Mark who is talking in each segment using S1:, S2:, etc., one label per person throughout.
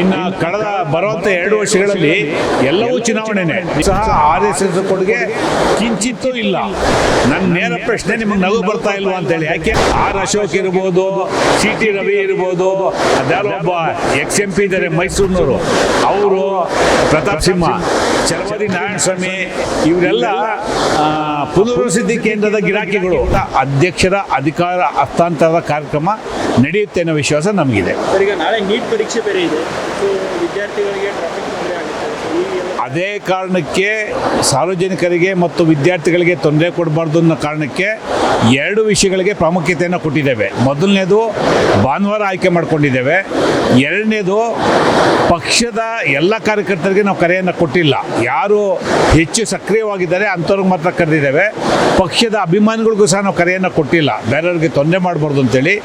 S1: ಇನ್ನು ಕಳೆದ ಬರುವಂತ 2 ವರ್ಷಗಳಲ್ಲಿ ಎಲ್ಲವೂ ಚುನಾವಣೆನೇ ಸಹ RSS ಕೊಡುಗೆ ಕಿಂಚಿತ್ತೂ ಇಲ್ಲ. ನನ್ನ ನೇರ ಪ್ರಶ್ನೆ, ನಿಮಗೆ ನಗು ಬರ್ತಾ ಇಲ್ವಾ ಅಂತೇಳಿ. ಯಾಕೆ ಅಶೋಕ್ ಇರ್ಬೋದು, CT ರವಿ ಇರ್ಬೋದು, ಅದ್ಯಾರೋ ಒಬ್ಬ XMP ಇದ್ದಾರೆ ಮೈಸೂರಿನವರು, ಅವರು ಪ್ರತಾಪ್ ಸಿಂಹ, ಚಲವಾದಿ ನಾರಾಯಣ ಸ್ವಾಮಿ, ಇವರೆಲ್ಲ ಪುನರ್ವಸತಿ ಕೇಂದ್ರದ ಗಿರಾಕಿಗಳು. ಅಧ್ಯಕ್ಷರ ಅಧಿಕಾರ ಹಸ್ತಾಂತರದ ಕಾರ್ಯಕ್ರಮ ನಡೆಯುತ್ತೆ ಅನ್ನೋ ವಿಶ್ವಾಸ ನಮಗಿದೆ.
S2: ಈಗ ನಾಳೆ ನೀಟ್ ಪರೀಕ್ಷೆ ಬೇರೆ ಇದೆ, ವಿದ್ಯಾರ್ಥಿಗಳಿಗೆ ಟ್ರಾಫಿಕ್ ತೊಂದರೆ ಆಗುತ್ತೆ.
S1: ಅದೇ ಕಾರಣಕ್ಕೆ ಸಾರ್ವಜನಿಕರಿಗೆ ಮತ್ತು ವಿದ್ಯಾರ್ಥಿಗಳಿಗೆ ತೊಂದರೆ ಕೊಡಬಾರ್ದು ಅನ್ನೋ ಕಾರಣಕ್ಕೆ 2 ವಿಷಯಗಳಿಗೆ ಪ್ರಾಮುಖ್ಯತೆಯನ್ನು ಕೊಟ್ಟಿದ್ದೇವೆ. ಮೊದಲನೇದು ಭಾನುವಾರ ಆಯ್ಕೆ ಮಾಡ್ಕೊಂಡಿದ್ದೇವೆ. ಎರಡನೇದು ಪಕ್ಷದ ಎಲ್ಲ ಕಾರ್ಯಕರ್ತರಿಗೆ ನಾವು ಕರೆಯನ್ನು ಕೊಟ್ಟಿಲ್ಲ. ಯಾರು ಹೆಚ್ಚು ಸಕ್ರಿಯವಾಗಿದ್ದಾರೆ ಅಂಥವ್ರಿಗೆ ಮಾತ್ರ ಕರೆದಿದ್ದೇವೆ. ಪಕ್ಷದ ಅಭಿಮಾನಿಗಳಿಗೂ ಸಹ ನಾವು ಕರೆಯನ್ನು ಕೊಟ್ಟಿಲ್ಲ, ಬೇರೆಯವ್ರಿಗೆ ತೊಂದರೆ ಮಾಡಬಾರ್ದು ಅಂತೇಳಿ.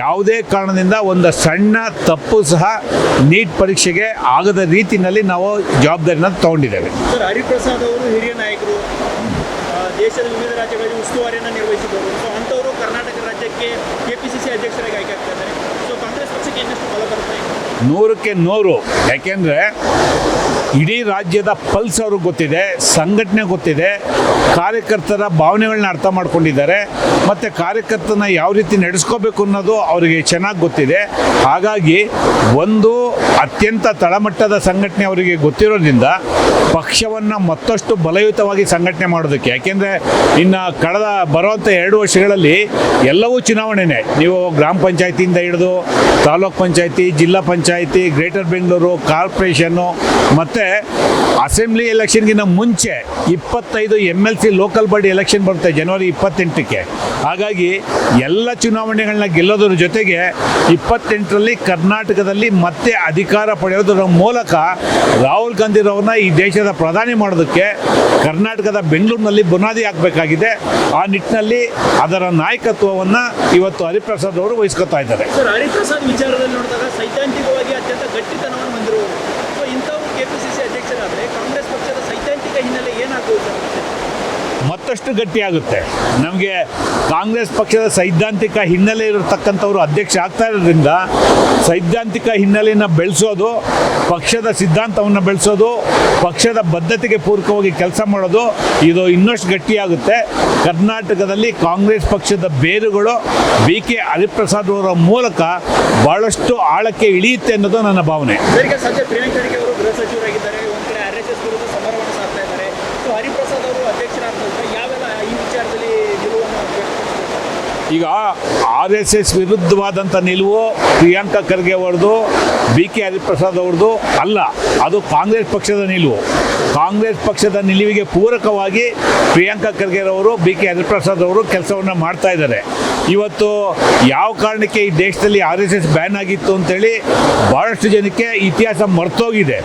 S1: ಯಾವುದೇ ಕಾರಣದಿಂದ ಒಂದು ಸಣ್ಣ ತಪ್ಪು ಸಹ ನೀಟ್ ಪರೀಕ್ಷೆಗೆ ಆಗದ ರೀತಿಯಲ್ಲಿ ನಾವು ಜವಾಬ್ದಾರಿನ ತಗೊಂಡಿದ್ದೇವೆ.
S2: ಸರ್, ಹರಿಪ್ರಸಾದ್ ಅವರು ಹಿರಿಯ ನಾಯಕರು, ದೇಶದ ವಿವಿಧ ರಾಜ್ಯಗಳಲ್ಲಿ ಉಸ್ತುವಾರಿಯನ್ನು ನಿರ್ವಹಿಸಿದವರು. ಸೊ ಅಂಥವರು ಕರ್ನಾಟಕ ರಾಜ್ಯಕ್ಕೆ KPCC ಅಧ್ಯಕ್ಷರಾಗಿ ಆಯ್ಕೆ ಆಗ್ತಾ ಇದ್ದಾರೆ. ಸೊ ಕಾಂಗ್ರೆಸ್ ಪಕ್ಷಕ್ಕೆ ಇನ್ನಷ್ಟು ಬಲ ಬರುತ್ತೆ?
S1: 100ಕ್ಕೆ 100. ಯಾಕೆಂದರೆ ಇಡೀ ರಾಜ್ಯದ ಪಲ್ಸ್ ಅವ್ರಿಗೆ ಗೊತ್ತಿದೆ, ಸಂಘಟನೆ ಗೊತ್ತಿದೆ, ಕಾರ್ಯಕರ್ತರ ಭಾವನೆಗಳನ್ನ ಅರ್ಥ ಮಾಡ್ಕೊಂಡಿದ್ದಾರೆ, ಮತ್ತು ಕಾರ್ಯಕರ್ತನ ಯಾವ ರೀತಿ ನಡೆಸ್ಕೋಬೇಕು ಅನ್ನೋದು ಅವರಿಗೆ ಚೆನ್ನಾಗಿ ಗೊತ್ತಿದೆ. ಹಾಗಾಗಿ ಒಂದು ಅತ್ಯಂತ ತಳಮಟ್ಟದ ಸಂಘಟನೆ ಅವರಿಗೆ ಗೊತ್ತಿರೋದ್ರಿಂದ ಪಕ್ಷವನ್ನು ಮತ್ತಷ್ಟು ಬಲಯುತವಾಗಿ ಸಂಘಟನೆ ಮಾಡೋದಕ್ಕೆ. ಯಾಕೆಂದರೆ ಇನ್ನು ಕಳೆದ ಬರುವಂಥ 2 ವರ್ಷಗಳಲ್ಲಿ ಎಲ್ಲವೂ ಚುನಾವಣೆನೇ. ನೀವು ಗ್ರಾಮ ಪಂಚಾಯತಿಯಿಂದ ಹಿಡಿದು ತಾಲೂಕ್ ಪಂಚಾಯತಿ, ಜಿಲ್ಲಾ ಪಂಚಾಯತಿ, ಗ್ರೇಟರ್ ಬೆಂಗಳೂರು, ಕಾರ್ಪೊರೇಷನ್ನು ಮತ್ತು ಅಸೆಂಬ್ಲಿ ಎಲೆಕ್ಷನ್ಗಿಂತ ಮುಂಚೆ 25 MLC ಲೋಕಲ್ ಬಾಡಿ ಎಲೆಕ್ಷನ್ ಬರುತ್ತೆ ಜನವರಿ 28ಕ್ಕೆ. ಹಾಗಾಗಿ ಎಲ್ಲ ಚುನಾವಣೆಗಳನ್ನ ಗೆಲ್ಲೋದ್ರ ಜೊತೆಗೆ 28ರಲ್ಲಿ ಕರ್ನಾಟಕದಲ್ಲಿ ಮತ್ತೆ ಅಧಿಕಾರ ಪಡೆಯೋದರ ಮೂಲಕ ರಾಹುಲ್ ಗಾಂಧಿರವ್ರನ್ನ ಈ ದೇಶದ ಪ್ರಧಾನಿ ಮಾಡೋದಕ್ಕೆ ಕರ್ನಾಟಕದ ಬೆಂಗಳೂರಿನಲ್ಲಿ ಬುನಾದಿ ಹಾಕಬೇಕಾಗಿದೆ. ಆ ನಿಟ್ಟಿನಲ್ಲಿ ಅದರ ನಾಯಕತ್ವವನ್ನು ಇವತ್ತು ಹರಿಪ್ರಸಾದ್ ಅವರು ವಹಿಸ್ಕೊತಾ ಇದ್ದಾರೆ.
S2: ಸರ್, ಹರಿಪ್ರಸಾದ್ ವಿಚಾರದಲ್ಲಿ ನೋಡಿದಾಗ ಸೈದ್ಧಾಂತಿಕವಾಗಿ ಅತ್ಯಂತ ಗಟ್ಟಿತನವನ್ನು ಹೊಂದಿರುವರು. ಸೊ ಇಂಥವು KPCC ಅಧ್ಯಕ್ಷರಾದರೆ ಕಾಂಗ್ರೆಸ್ ಪಕ್ಷದ ಸೈದ್ಧಾಂತಿಕ ಹಿನ್ನೆಲೆ ಏನಾಗ್ಬೋದು ಸರ್?
S1: ಮತ್ತಷ್ಟು ಗಟ್ಟಿಯಾಗುತ್ತೆ. ನಮಗೆ ಕಾಂಗ್ರೆಸ್ ಪಕ್ಷದ ಸೈದ್ಧಾಂತಿಕ ಹಿನ್ನೆಲೆ ಇರತಕ್ಕಂಥವ್ರು ಅಧ್ಯಕ್ಷ ಆಗ್ತಾ ಇರೋದ್ರಿಂದ ಸೈದ್ಧಾಂತಿಕ ಹಿನ್ನೆಲೆಯನ್ನು ಬೆಳೆಸೋದು, ಪಕ್ಷದ ಸಿದ್ಧಾಂತವನ್ನು ಬೆಳೆಸೋದು, ಪಕ್ಷದ ಬದ್ಧತೆಗೆ ಪೂರಕವಾಗಿ ಕೆಲಸ ಮಾಡೋದು, ಇದು ಇನ್ನಷ್ಟು ಗಟ್ಟಿಯಾಗುತ್ತೆ. ಕರ್ನಾಟಕದಲ್ಲಿ ಕಾಂಗ್ರೆಸ್ ಪಕ್ಷದ ಬೇರುಗಳು BK ಹರಿಪ್ರಸಾದ್ ಅವರ ಮೂಲಕ ಭಾಳಷ್ಟು ಆಳಕ್ಕೆ ಇಳಿಯುತ್ತೆ ಅನ್ನೋದು ನನ್ನ ಭಾವನೆ.
S2: ಸದ್ಯ ಪ್ರಿಯಾಂಕ್ ಖರ್ಗೆ ಅವರು ಗೃಹ ಸಚಿವರಾಗಿದ್ದಾರೆ, ಒಂದು ಕಡೆ RSS ವಿರುದ್ಧ ಸಮರವನ್ನು ಸಾಕ್ತಾ ಇದ್ದಾರೆ. ಸೊ ಹರಿಪ್ರಸಾದ್ ಅವರು ಅಧ್ಯಕ್ಷರಾಗ್ತಾರೆ, ಯಾವೆಲ್ಲ ಈ ವಿಚಾರದಲ್ಲಿ ನಿಲುವನ್ನು
S1: ಈಗ RSS ವಿರುದ್ಧವಾದಂಥ ನಿಲುವು ಪ್ರಿಯಾಂಕಾ ಖರ್ಗೆ ಅವರದು, BK ಹರಿಪ್ರಸಾದ್ ಅವ್ರದ್ದು ಅಲ್ಲ, ಅದು ಕಾಂಗ್ರೆಸ್ ಪಕ್ಷದ ನಿಲುವು. ಕಾಂಗ್ರೆಸ್ ಪಕ್ಷದ ನಿಲುವಿಗೆ ಪೂರಕವಾಗಿ ಪ್ರಿಯಾಂಕಾ ಖರ್ಗೆ ಅವರು, BK ಹರಿಪ್ರಸಾದ್ ಅವರು ಕೆಲಸವನ್ನು ಮಾಡ್ತಾ ಇದ್ದಾರೆ. ಇವತ್ತು ಯಾವ ಕಾರಣಕ್ಕೆ ಈ ದೇಶದಲ್ಲಿ RSS ಬ್ಯಾನ್ ಆಗಿತ್ತು ಅಂತೇಳಿ ಭಾಳಷ್ಟು ಜನಕ್ಕೆ ಇತಿಹಾಸ ಮರ್ತೋಗಿದೆ.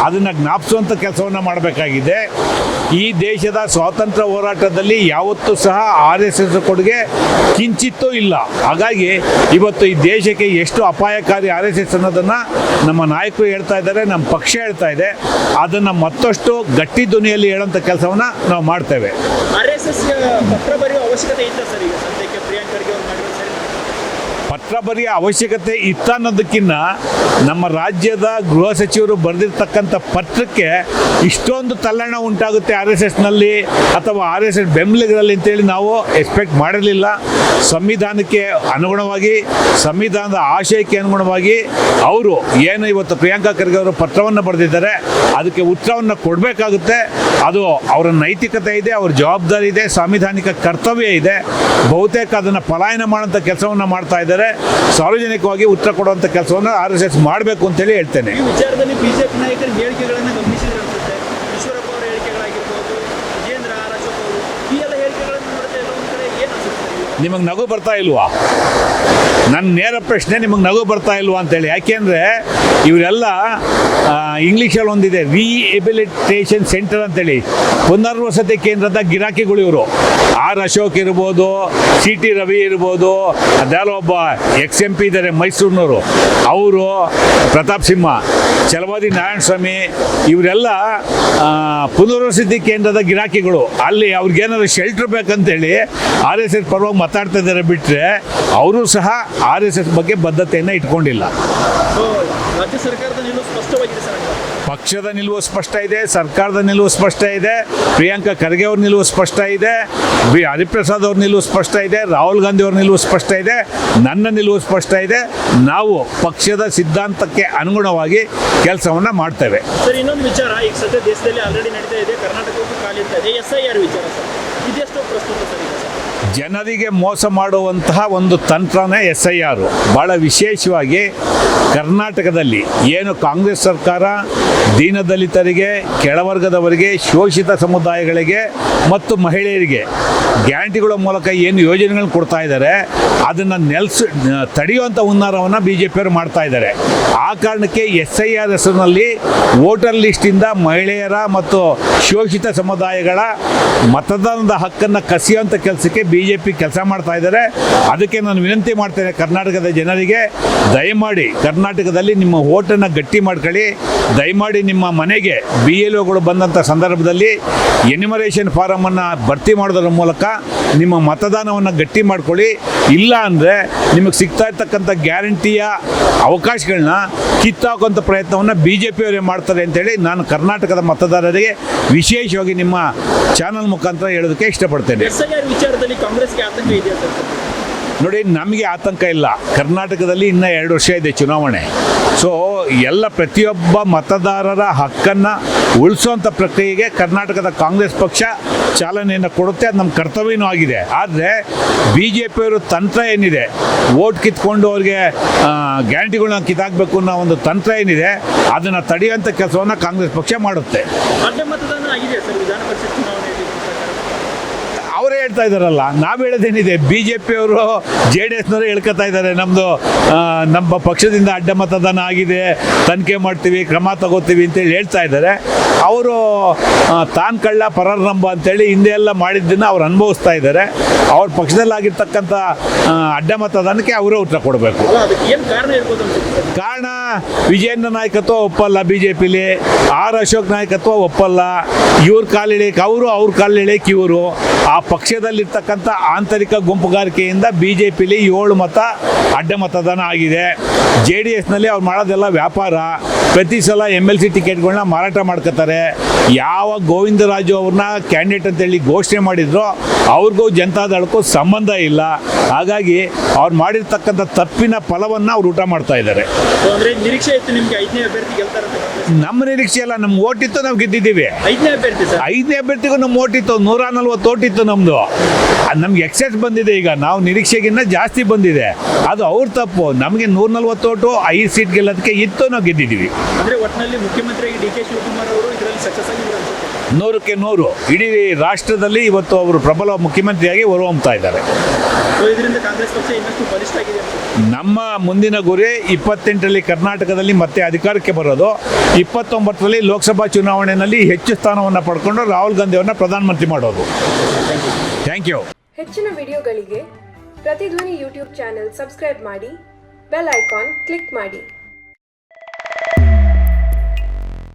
S1: ಅದನ್ನು ಜ್ಞಾಪಿಸುವಂಥ ಕೆಲಸವನ್ನು ಮಾಡಬೇಕಾಗಿದೆ. ಈ ದೇಶದ ಸ್ವಾತಂತ್ರ್ಯ ಹೋರಾಟದಲ್ಲಿ ಯಾವತ್ತೂ ಸಹ RSS ಕೊಡುಗೆ ಕಿಂಚಿತ್ತೂ ಇಲ್ಲ. ಹಾಗಾಗಿ ಇವತ್ತು ಈ ದೇಶಕ್ಕೆ ಎಷ್ಟು ಅಪಾಯಕಾರಿ RSS ಅನ್ನೋದನ್ನು ನಮ್ಮ ನಾಯಕರು ಹೇಳ್ತಾ ಇದ್ದಾರೆ, ನಮ್ಮ ಪಕ್ಷ ಹೇಳ್ತಾ ಇದೆ. ಅದನ್ನು ಮತ್ತಷ್ಟು ಗಟ್ಟಿ ಧ್ವನಿಯಲ್ಲಿ ಹೇಳೋಂಥ ಕೆಲಸವನ್ನು ನಾವು ಮಾಡ್ತೇವೆ.
S2: RSS ಪತ್ರ ಬರೆಯುವ ಅವಶ್ಯಕತೆ ಇತ್ತ ಸರ್? ಈಗ ಸದ್ಯಕ್ಕೆ ಪ್ರಿಯಾಂಕ್ ಖರ್ಗೆ ಅವರು ಮಾಡಿರೋ ಸರಿ
S1: ಪತ್ರ ಬರೆಯ ಅವಶ್ಯಕತೆ ಇತ್ತ ಅನ್ನೋದಕ್ಕಿಂತ ನಮ್ಮ ರಾಜ್ಯದ ಗೃಹ ಸಚಿವರು ಬರೆದಿರ್ತಕ್ಕಂಥ ಪತ್ರಕ್ಕೆ ಇಷ್ಟೊಂದು ತಲ್ಲಣ ಉಂಟಾಗುತ್ತೆ RSSನಲ್ಲಿ ಅಥವಾ RSS ಬೆಂಬಲಿಗರಲ್ಲಿ ಅಂತೇಳಿ ನಾವು ಎಕ್ಸ್ಪೆಕ್ಟ್ ಮಾಡಿರಲಿಲ್ಲ. ಸಂವಿಧಾನಕ್ಕೆ ಅನುಗುಣವಾಗಿ, ಸಂವಿಧಾನದ ಆಶಯಕ್ಕೆ ಅನುಗುಣವಾಗಿ ಅವರು ಏನು ಇವತ್ತು ಪ್ರಿಯಾಂಕಾ ಖರ್ಗೆ ಅವರು ಪತ್ರವನ್ನು ಬರೆದಿದ್ದಾರೆ, ಅದಕ್ಕೆ ಉತ್ತರವನ್ನು ಕೊಡಬೇಕಾಗುತ್ತೆ. ಅದು ಅವರ ನೈತಿಕತೆ ಇದೆ, ಅವ್ರ ಜವಾಬ್ದಾರಿ ಇದೆ, ಸಾಂವಿಧಾನಿಕ ಕರ್ತವ್ಯ ಇದೆ. ಬಹುತೇಕ ಅದನ್ನು ಪಲಾಯನ ಮಾಡುವಂಥ ಕೆಲಸವನ್ನು ಮಾಡ್ತಾ ಇದ್ದಾರೆ. ಸಾರ್ವಜನಿಕವಾಗಿ ಉತ್ತರ ಕೊಡುವಂಥ ಕೆಲಸವನ್ನು RSS ಮಾಡಬೇಕು ಅಂತೇಳಿ ಹೇಳ್ತೇನೆ.
S2: ಈ ವಿಚಾರದಲ್ಲಿ ಬಿಜೆಪಿ ನಾಯಕರ ಹೇಳಿಕೆಗಳನ್ನು ಗಮನಿಸಿದ್ರೆ ಅನ್ಸುತ್ತೆ. ಈಶ್ವರಪ್ಪ ಅವರ ಹೇಳಿಕೆಗಳಾಗಿರ್ಬೋದು, ವಿಜೇಂದ್ರ ಅಶೋಕ್ ಅವರು, ಈ ಎಲ್ಲ ಹೇಳಿಕೆಗಳನ್ನು ನೋಡಿದ್ರೆ ಎಲ್ಲ ಒಂದು ಕಡೆ ಏನು ಅನ್ಸುತ್ತೆ?
S1: ನಿಮಗೆ ನಗು ಬರ್ತಾ ಇಲ್ವಾ? ನನ್ನ ನೇರ ಪ್ರಶ್ನೆ, ನಿಮಗೆ ನಗು ಬರ್ತಾ ಇಲ್ವಾ ಅಂತೇಳಿ. ಯಾಕೆಂದರೆ ಇವರೆಲ್ಲ ಇಂಗ್ಲೀಷಲ್ಲಿ ಒಂದಿದೆ, ರಿಹೆಬಿಲಿಟೇಷನ್ ಸೆಂಟರ್ ಅಂತೇಳಿ, ಪುನರ್ವಸತಿ ಕೇಂದ್ರದ ಗಿರಾಕಿಗಳು ಇವರು. ಅಶೋಕ್ ಇರ್ಬೋದು, CT ರವಿ ಇರ್ಬೋದು, ಅದ್ಯಾರೋ ಒಬ್ಬ XMP ಇದ್ದಾರೆ ಮೈಸೂರಿನವರು, ಅವರು ಪ್ರತಾಪ್ ಸಿಂಹ, ಚಲವಾದಿ ನಾರಾಯಣ ಸ್ವಾಮಿ, ಇವರೆಲ್ಲ ಪುನರ್ವಸತಿ ಕೇಂದ್ರದ ಗಿರಾಕಿಗಳು. ಅಲ್ಲಿ ಅವ್ರಿಗೇನಾದ್ರು ಶೆಲ್ಟರ್ ಬೇಕಂತೇಳಿ RSS ಪರವಾಗಿ ಮಾತಾಡ್ತಾ ಇದ್ದಾರೆ ಬಿಟ್ಟರೆ ಅವರು ಸಹ RSS ಬಗ್ಗೆ ಬದ್ಧತೆಯನ್ನು ಇಟ್ಕೊಂಡಿಲ್ಲ.
S2: ರಾಜ್ಯ ಸರ್ಕಾರದ ನಿಲುವು ಸ್ಪಷ್ಟವಾಗಿದೆ ಸರ್ ಅಂತ.
S1: ಪಕ್ಷದ ನಿಲುವು ಸ್ಪಷ್ಟ ಇದೆ, ಸರ್ಕಾರದ ನಿಲುವು ಸ್ಪಷ್ಟ ಇದೆ, ಪ್ರಿಯಾಂಕಾ ಖರ್ಗೆ ಅವ್ರ ನಿಲುವು ಸ್ಪಷ್ಟ ಇದೆ, ಹರಿಪ್ರಸಾದ್ ಅವ್ರ ನಿಲುವು ಸ್ಪಷ್ಟ ಇದೆ, ರಾಹುಲ್ ಗಾಂಧಿ ಅವ್ರ ನಿಲುವು ಸ್ಪಷ್ಟ ಇದೆ, ನನ್ನ ನಿಲುವು ಸ್ಪಷ್ಟ ಇದೆ. ನಾವು ಪಕ್ಷದ ಸಿದ್ಧಾಂತಕ್ಕೆ ಅನುಗುಣವಾಗಿ ಕೆಲಸವನ್ನು ಮಾಡ್ತೇವೆ.
S2: ಸರ್ ಇನ್ನೊಂದು ವಿಚಾರ, ಈಗ ಸದ್ಯ ದೇಶದಲ್ಲಿ ಆಲ್ರೆಡಿ ನಡೀತಾ ಇದೆ, ಕರ್ನಾಟಕಕ್ಕೂ ಕಾಲಿಡ್ತಾ ಇದೆ SIR ವಿಚಾರ ಸರ್. ಇದೆಷ್ಟು ಪ್ರಸ್ತುತ ಸರ್ ಈಗ ಸರ್?
S1: ಜನರಿಗೆ ಮೋಸ ಮಾಡುವಂತಹ ಒಂದು ತಂತ್ರನೇ SIR. ಭಾಳ ವಿಶೇಷವಾಗಿ ಕರ್ನಾಟಕದಲ್ಲಿ ಏನು ಕಾಂಗ್ರೆಸ್ ಸರ್ಕಾರ ದೀನದಲಿತರಿಗೆ, ಕೆಳವರ್ಗದವರಿಗೆ, ಶೋಷಿತ ಸಮುದಾಯಗಳಿಗೆ ಮತ್ತು ಮಹಿಳೆಯರಿಗೆ ಗ್ಯಾರಂಟಿಗಳ ಮೂಲಕ ಏನು ಯೋಜನೆಗಳನ್ನು ಕೊಡ್ತಾ ಇದ್ದಾರೆ ಅದನ್ನು ತಡೆಯುವಂಥ ಹುನ್ನಾರವನ್ನು BJPಯವರು ಮಾಡ್ತಾ ಇದ್ದಾರೆ. ಆ ಕಾರಣಕ್ಕೆ SIR ಹೆಸರಿನಲ್ಲಿ ವೋಟರ್ ಲಿಸ್ಟಿಂದ ಮಹಿಳೆಯರ ಮತ್ತು ಶೋಷಿತ ಸಮುದಾಯಗಳ ಮತದಾನದ ಹಕ್ಕನ್ನು ಕಸಿಯುವಂಥ ಕೆಲಸಕ್ಕೆ BJP ಕೆಲಸ ಮಾಡ್ತಾ ಇದ್ದಾರೆ. ಅದಕ್ಕೆ ನಾನು ವಿನಂತಿ ಮಾಡ್ತೇನೆ ಕರ್ನಾಟಕದ ಜನರಿಗೆ, ದಯಮಾಡಿ ಕರ್ನಾಟಕದಲ್ಲಿ ನಿಮ್ಮ ವೋಟನ್ನು ಗಟ್ಟಿ ಮಾಡ್ಕೊಳ್ಳಿ. ದಯಮಾಡಿ ನಿಮ್ಮ ಮನೆಗೆ BLOಗಳು ಬಂದಂಥ ಸಂದರ್ಭದಲ್ಲಿ ಎನ್ಯುಮರೇಷನ್ ಫಾರಮನ್ನು ಭರ್ತಿ ಮಾಡೋದ್ರ ಮೂಲಕ ನಿಮ್ಮ ಮತದಾನವನ್ನು ಗಟ್ಟಿ ಮಾಡ್ಕೊಳ್ಳಿ. ಇಲ್ಲ ಅಂದರೆ ನಿಮಗೆ ಸಿಗ್ತಾ ಇರ್ತಕ್ಕಂಥ ಗ್ಯಾರಂಟಿಯ ಅವಕಾಶಗಳನ್ನ ಕಿತ್ತಾಕೋಂಥ ಪ್ರಯತ್ನವನ್ನು BJPಯವರೇ ಮಾಡ್ತಾರೆ ಅಂತೇಳಿ ನಾನು ಕರ್ನಾಟಕದ ಮತದಾರರಿಗೆ ವಿಶೇಷವಾಗಿ ನಿಮ್ಮ ಚಾನಲ್ ಮುಖಾಂತರ ಹೇಳೋದಕ್ಕೆ ಇಷ್ಟಪಡ್ತೇನೆ.
S2: SIR ವಿಚಾರದಲ್ಲಿ ಕಾಂಗ್ರೆಸ್ಗೆ ಆತಂಕ ಇದೆಯಾ ಸರ್?
S1: ನೋಡಿ, ನಮಗೆ ಆತಂಕ ಇಲ್ಲ. ಕರ್ನಾಟಕದಲ್ಲಿ ಇನ್ನೂ 2 ವರ್ಷ ಇದೆ ಚುನಾವಣೆ. ಸೊ ಪ್ರತಿಯೊಬ್ಬ ಮತದಾರರ ಹಕ್ಕನ್ನು ಉಳಿಸುವಂಥ ಪ್ರಕ್ರಿಯೆಗೆ ಕರ್ನಾಟಕದ ಕಾಂಗ್ರೆಸ್ ಪಕ್ಷ ಚಾಲನೆಯನ್ನು ಕೊಡುತ್ತೆ. ಅದು ನಮ್ಮ ಕರ್ತವ್ಯನೂ ಆಗಿದೆ. ಆದರೆ BJPಯವರು ತಂತ್ರ ಏನಿದೆ, ವೋಟ್ ಕಿತ್ಕೊಂಡು ಅವ್ರಿಗೆ ಗ್ಯಾರಂಟಿಗಳನ್ನ ಕಿತ್ತಾಕಬೇಕು ಅನ್ನೋ ಒಂದು ತಂತ್ರ ಏನಿದೆ, ಅದನ್ನು ತಡೆಯುವಂಥ ಕೆಲಸವನ್ನು ಕಾಂಗ್ರೆಸ್ ಪಕ್ಷ ಮಾಡುತ್ತೆ.
S2: ಅಡ್ಡ ಮತದಾನ ಆಗಿದೆ ಸರ್ ವಿಧಾನ ಪರಿಷತ್ ಚುನಾವಣೆಯಲ್ಲಿ.
S1: ಅವರೇ ಹೇಳ್ತಾ ಇದ್ದಾರಲ್ಲ, ನಾವು ಹೇಳೋದೇನಿದೆ, BJPಯವರು JDSನವರು ಹೇಳ್ಕೊತಾ ಇದ್ದಾರೆ ನಮ್ಮ ಪಕ್ಷದಿಂದ ಅಡ್ಡ ಮತದಾನ ಆಗಿದೆ, ತನಿಖೆ ಮಾಡ್ತೀವಿ, ಕ್ರಮ ತಗೋತೀವಿ ಅಂತೇಳಿ ಹೇಳ್ತಾ ಇದ್ದಾರೆ. ಅವರು ತಾನು ಕಳ್ಳ ಪರರಂಬ ಅಂತೇಳಿ ಹಿಂದೆ ಎಲ್ಲ ಮಾಡಿದ್ದನ್ನು ಅವ್ರು ಅನುಭವಿಸ್ತಾ ಇದ್ದಾರೆ. ಅವ್ರ ಪಕ್ಷದಲ್ಲಾಗಿರ್ತಕ್ಕಂಥ ಅಡ್ಡ ಮತದಾನಕ್ಕೆ ಅವರೇ ಉತ್ತರ ಕೊಡಬೇಕು.
S2: ಅದಕ್ಕೆ ಏನು ಕಾರಣ ಇರ್ಬೋದು ಅನ್ಸುತ್ತೆ?
S1: ಕಾರಣ ವಿಜಯೇಂದ್ರ ನಾಯಕತ್ವ ಒಪ್ಪಲ್ಲ BJPಲಿ, ಅಶೋಕ್ ನಾಯಕತ್ವ ಒಪ್ಪಲ್ಲ. ಇವ್ರ ಕಾಲಿಳಿಯಕ್ಕೆ ಅವರು, ಅವ್ರ ಕಾಲಿಳಿಯಕ್ಕೆ ಇವರು. ಆ ಪಕ್ಷದಲ್ಲಿರ್ತಕ್ಕಂಥ ಆಂತರಿಕ ಗುಂಪುಗಾರಿಕೆಯಿಂದ BJPಲಿ 7 ಮತ ಅಡ್ಡ ಮತದಾನ ಆಗಿದೆ. JDSನಲ್ಲಿ ಅವ್ರು ಮಾಡೋದೆಲ್ಲ ವ್ಯಾಪಾರ. ಪ್ರತಿ ಸಲ MLC ಟಿಕೆಟ್ಗಳನ್ನ ಮಾರಾಟ ಮಾಡ್ಕೋತಾರೆ. ಯಾವ ಗೋವಿಂದರಾಜು ಅವ್ರನ್ನ ಕ್ಯಾಂಡಿಡೇಟ್ ಅಂತೇಳಿ ಘೋಷಣೆ ಮಾಡಿದ್ರು ಅವ್ರಿಗೂ ಜನತಾದಳಕ್ಕೂ ಸಂಬಂಧ ಇಲ್ಲ. ಹಾಗಾಗಿ ಅವ್ರು ಮಾಡಿರ್ತಕ್ಕಂಥ ತಪ್ಪಿನ ಫಲವನ್ನು ಅವ್ರು ಊಟ ಮಾಡ್ತಾ ಇದ್ದಾರೆ.
S2: ಅಂದ್ರೆ ನಿರೀಕ್ಷೆ ಇತ್ತು ನಿಮಗೆ 5ನೇ ಅಭ್ಯರ್ಥಿ ಗೆಲ್ತಾರೆ ಅಂತ?
S1: ನಮ್ಮ ನಿರೀಕ್ಷೆ ಅಲ್ಲ, ನಮ್ಮ ಓಟಿತ್ತು, ನಾವು ಗೆದ್ದಿದ್ದೀವಿ.
S2: 5ನೇ ಅಭ್ಯರ್ಥಿ ಸರ್?
S1: 5ನೇ ಅಭ್ಯರ್ಥಿಗೂ ನಮ್ಮ ಓಟಿತ್ತು, 140 ಓಟಿತ್ತು ನಮ್ಮದು. ನಮ್ಗೆ ಎಕ್ಸೆಸ್ ಬಂದಿದೆ. ಈಗ ನಾವು ನಿರೀಕ್ಷೆಗಿನ್ನ ಜಾಸ್ತಿ ಬಂದಿದೆ. ಅದು ಅವ್ರ ತಪ್ಪು. ನಮಗೆ 140 ಓಟು 5 ಸೀಟ್ ಗೆಲ್ಲೋದಕ್ಕೆ ಇತ್ತು, ನಾವು ಗೆದ್ದಿದ್ದೀವಿ.
S2: ಅಂದ್ರೆ ಒಟ್ಟಿನಲ್ಲಿ ಮುಖ್ಯಮಂತ್ರಿಯಾಗಿ DK ಶಿವಕುಮಾರ್ ಅವರು ಇದರಲ್ಲಿ ಸಕ್ಸಸ್ ಆಗಿದ್ರು ಅನ್ಸುತ್ತೆ.
S1: 100ಕ್ಕೆ 100 ಇಡೀ ರಾಷ್ಟ್ರದಲ್ಲಿ ಇವತ್ತು ಅವರು ಪ್ರಬಲ ಮುಖ್ಯಮಂತ್ರಿಯಾಗಿ ಹೊರಹೊಮ್ಮುತ್ತಾ ಇದ್ದಾರೆ.
S2: ಇದರಿಂದ ಕಾಂಗ್ರೆಸ್ ಪಕ್ಷ ಇನ್ನಷ್ಟು ಬಲಿಷ್ಠ ಆಗಿದೆ ಅನ್ಸುತ್ತೆ.
S1: ನಮ್ಮ ಮುಂದಿನ ಗುರಿ 28ರಲ್ಲಿ ಕರ್ನಾಟಕದಲ್ಲಿ ಮತ್ತೆ ಅಧಿಕಾರಕ್ಕೆ ಬರೋದು. 29ರಲ್ಲಿ ಲೋಕಸಭಾ ಚುನಾವಣೆಯಲ್ಲಿ ಹೆಚ್ಚು ಸ್ಥಾನವನ್ನು ಪಡ್ಕೊಂಡು ರಾಹುಲ್ ಗಾಂಧಿ ಅವರನ್ನ ಪ್ರಧಾನಮಂತ್ರಿ ಮಾಡೋದು. Thank you.
S3: ಹೆಚ್ಚಿನ ವಿಡಿಯೋಗಳಿಗೆ ಪ್ರತಿಧ್ವನಿ ಯೂಟ್ಯೂಬ್ ಚಾನೆಲ್ ಸಬ್ಸ್ಕ್ರೈಬ್ ಮಾಡಿ, ಬೆಲ್ ಐಕಾನ್ ಕ್ಲಿಕ್ ಮಾಡಿ.